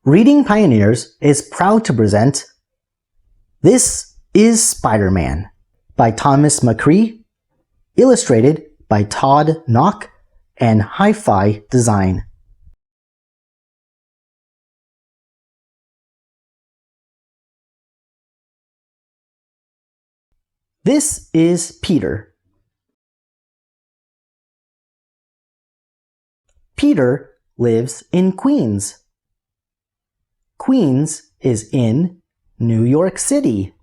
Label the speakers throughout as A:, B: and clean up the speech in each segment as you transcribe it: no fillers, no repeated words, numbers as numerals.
A: Reading Pioneers is proud to present This is Spider-Man by Thomas McCree, illustrated by Todd Knock and Hi-Fi Design. This is Peter. Peter lives in Queens. Queens is in New York City.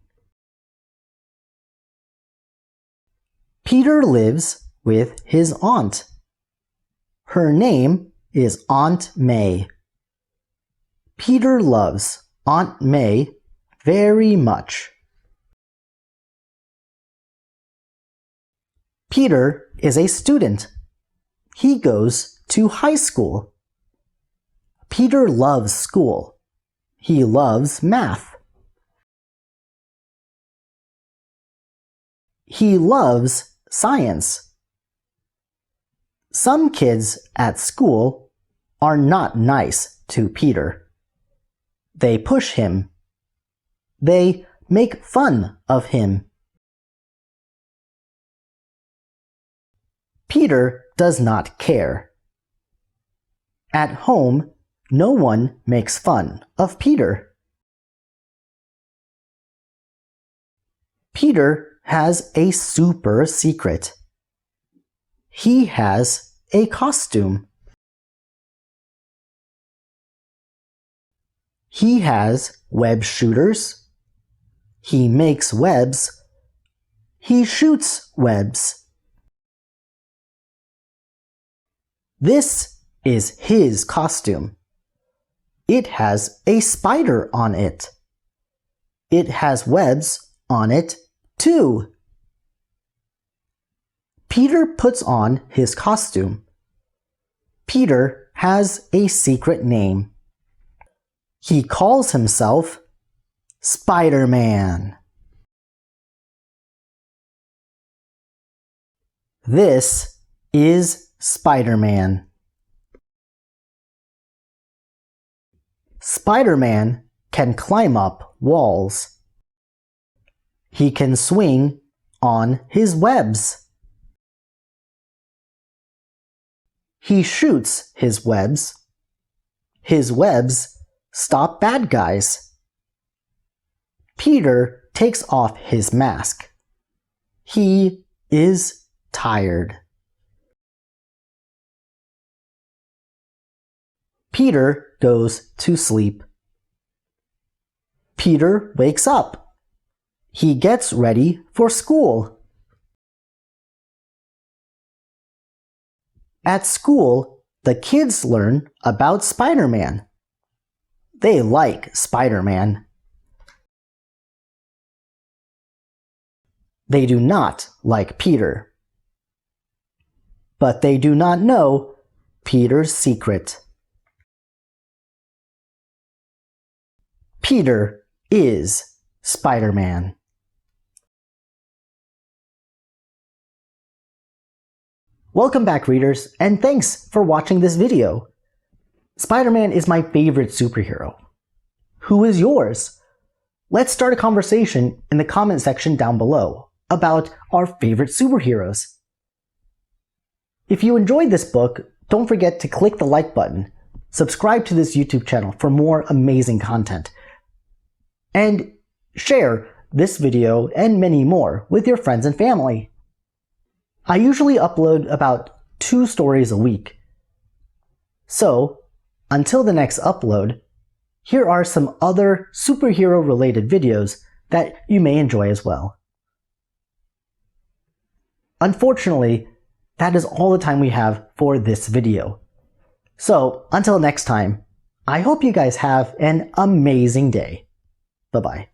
A: Peter lives with his aunt. Her name is Aunt May. Peter loves Aunt May very much. Peter is a student. He goes to high school. Peter loves school. He loves math. He loves science. Some kids at school are not nice to Peter. They push him. They make fun of him. Peter does not care. At home, no one makes fun of Peter. Peter has a super secret. He has a costume. He has web shooters. He makes webs. He shoots webs. This is his costume. It has a spider on it. It has webs on it too. Peter puts on his costume. Peter has a secret name. He calls himself Spider-Man. This is Spider-Man. Spider-Man can climb up walls. He can swing on his webs. He shoots his webs. His webs stop bad guys. Peter takes off his mask. He is tired. Peter goes to sleep. Peter wakes up. He gets ready for school. At school, the kids learn about Spider-Man. They like Spider-Man. They do not like Peter. But they do not know Peter's secret. Peter is Spider-Man. Welcome back, readers, and thanks for watching this video. Spider-Man is my favorite superhero. Who is yours? Let's start a conversation in the comment section down below about our favorite superheroes. If you enjoyed this book, don't forget to click the like button, subscribe to this YouTube channel for more amazing content, and share this video and many more with your friends and family. I usually upload about 2 stories a week. So, until the next upload, here are some other superhero-related videos that you may enjoy as well. Unfortunately, that is all the time we have for this video. So, until next time, I hope you guys have an amazing day. Bye-bye.